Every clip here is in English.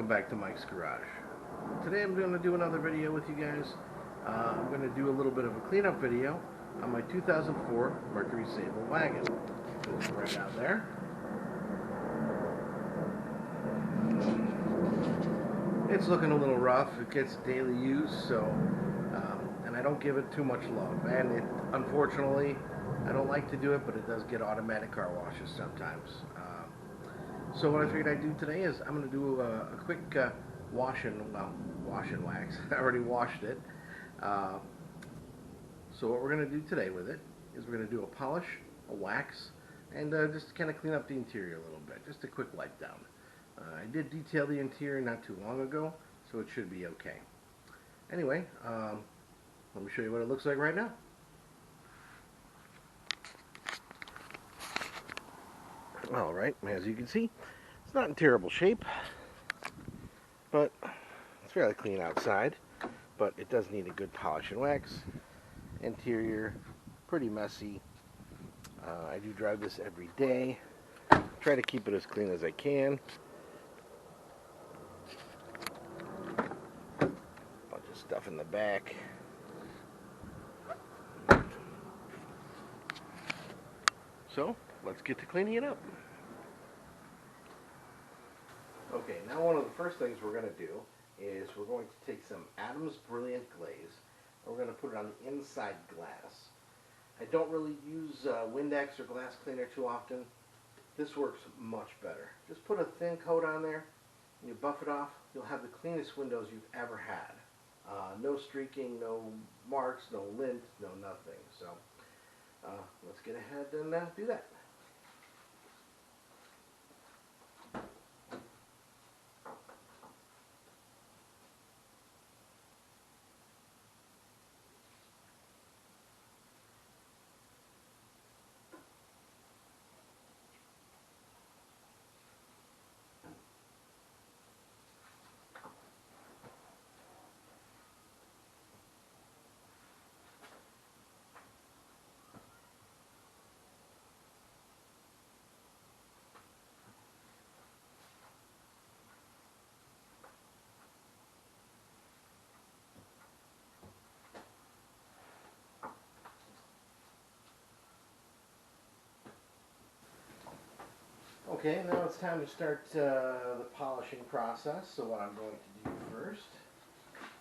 welcome back to Mike's Garage. Today I'm going to do another video with you guys. I'm going to do a little bit of a cleanup video on my 2004 Mercury Sable Wagon. It's right out there. It's looking a little rough. It gets daily use, so and I don't give it too much love. And it, unfortunately, I don't like to do it, but it does get automatic car washes sometimes. So what I figured I'd do today is I'm going to do a quick wash and wax. I already washed it. So what we're going to do today with it is we're going to do a polish, a wax, and just kind of clean up the interior a little bit. Just a quick wipe down. I did detail the interior not too long ago, so it should be okay. Anyway, let me show you what it looks like right now. Alright, as you can see, it's not in terrible shape, but it's fairly clean outside, but it does need a good polish and wax. Interior, pretty messy. I do drive this every day. Try to keep it as clean as I can. Bunch of stuff in the back. So, let's get to cleaning it up. Okay, now one of the first things we're going to do is we're going to take some Adam's Brilliant Glaze and we're going to put it on the inside glass. I don't really use Windex or glass cleaner too often. This works much better. Just put a thin coat on there and you buff it off. You'll have the cleanest windows you've ever had. No streaking, no marks, no lint, no nothing. So let's get ahead and do that. Okay, now it's time to start the polishing process. So what I'm going to do first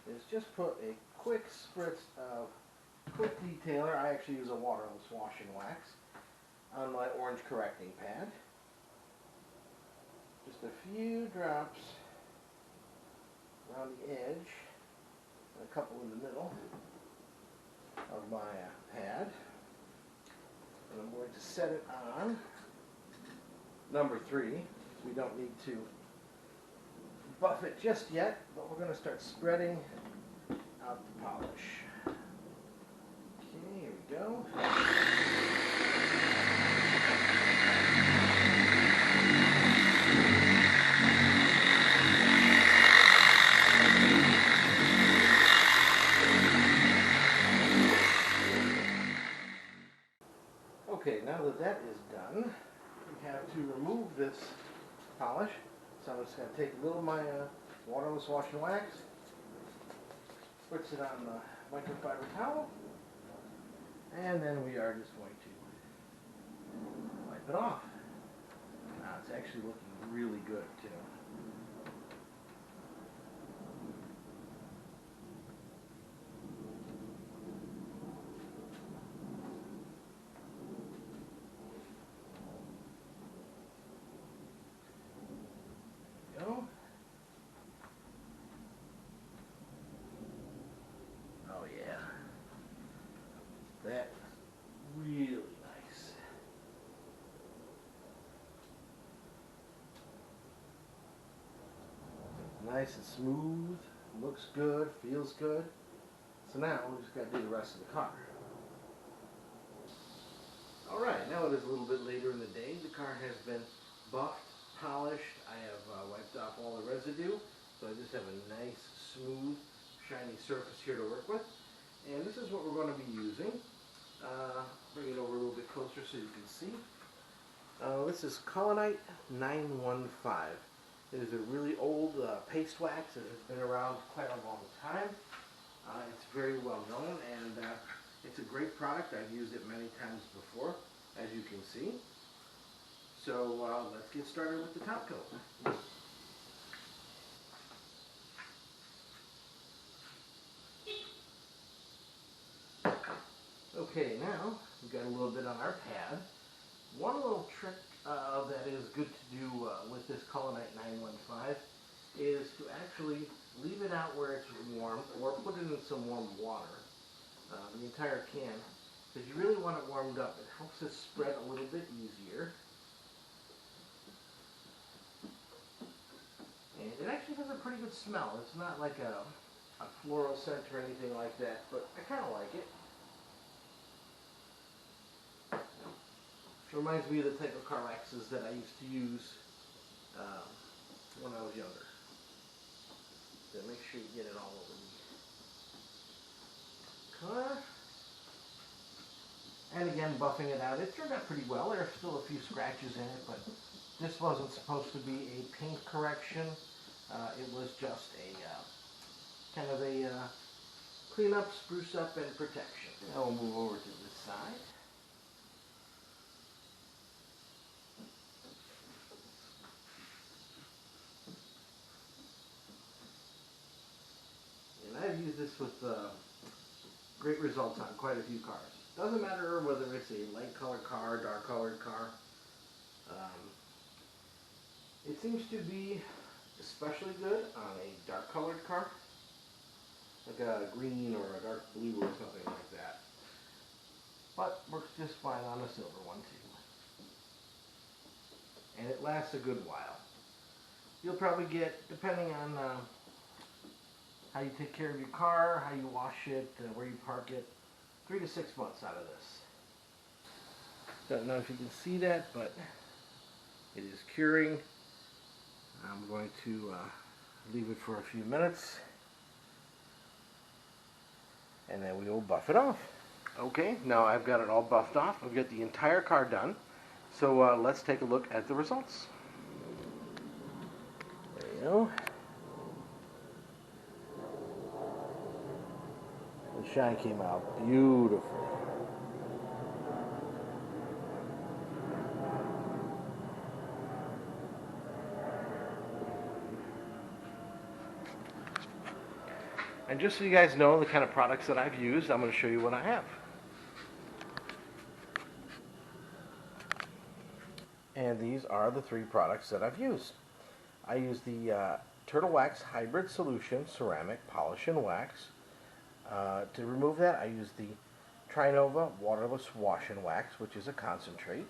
is just put a quick spritz of quick detailer. I actually use a waterless wash and wax on my orange correcting pad. Just a few drops around the edge and a couple in the middle of my pad. And I'm going to set it on number 3. We don't need to buff it just yet, but we're going to start spreading out the polish. Okay, here we go. Okay, now that that is done, we have to remove this polish. So I'm just going to take a little of my waterless wash and wax, spritz it on the microfiber towel, and then we are just going to wipe it off. Now it's actually looking really good too. Oh yeah, that is really nice. Nice and smooth, looks good, feels good. So now we just got to do the rest of the car. Alright, now it is a little bit later in the day. The car has been buffed, polished. I have wiped off all the residue. So I just have a nice, smooth, shiny surface here to work with. And this is what we're going to be using. Bring it over a little bit closer so you can see. This is Colonite 915. It is a really old paste wax. It has been around quite a long time. It's very well known, and it's a great product. I've used it many times before, as you can see. So let's get started with the top coat. Okay, now we've got a little bit on our pad. One little trick that is good to do with this Culinite 915 is to actually leave it out where it's warm, or put it in some warm water, the entire can, because you really want it warmed up. It helps it spread a little bit easier. And it actually has a pretty good smell. It's not like a floral scent or anything like that, but I kind of like it. It reminds me of the type of car waxes that I used to use when I was younger. So make sure you get it all over the car. And again, buffing it out. It turned out pretty well. There are still a few scratches in it, but this wasn't supposed to be a paint correction. It was just a kind of a clean up, spruce up, and protection. Now we'll move over to this side. I've used this with great results on quite a few cars. Doesn't matter whether it's a light colored car, dark colored car. It seems to be especially good on a dark colored car, like a green or a dark blue or something like that. But works just fine on a silver one too. And it lasts a good while. You'll probably get, depending on how you take care of your car, how you wash it, where you park it, 3 to 6 months out of this. Don't know if you can see that, but it is curing. I'm going to leave it for a few minutes, and then we will buff it off. Okay, now I've got it all buffed off. I've got the entire car done. So let's take a look at the results. There you go. The shine came out beautiful. And just so you guys know the kind of products that I've used, I'm going to show you what I have. And these are the 3 products that I've used. I used the Turtle Wax Hybrid Solution Ceramic Polish and Wax. To remove that, I used the Trinova Waterless Wash and Wax, which is a concentrate.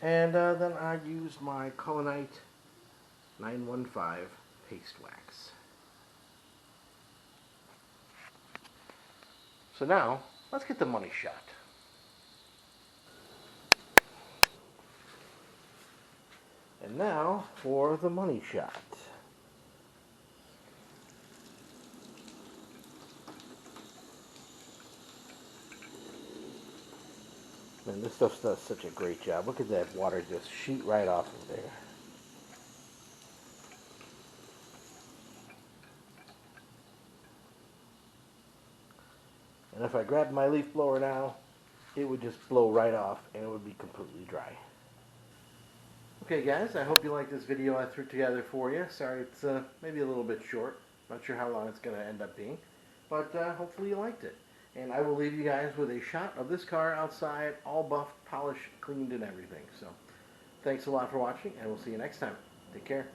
And then I used my Culinite 915 Paste Wax. So now, let's get the money shot. And now for the money shot. Man, this stuff does such a great job. Look at that water just shoot right off of there. And if I grabbed my leaf blower now, it would just blow right off and it would be completely dry. Okay guys, I hope you liked this video I threw together for you. Sorry it's maybe a little bit short. Not sure how long it's going to end up being. But hopefully you liked it. And I will leave you guys with a shot of this car outside, all buffed, polished, cleaned, and everything. So, thanks a lot for watching, and we'll see you next time. Take care.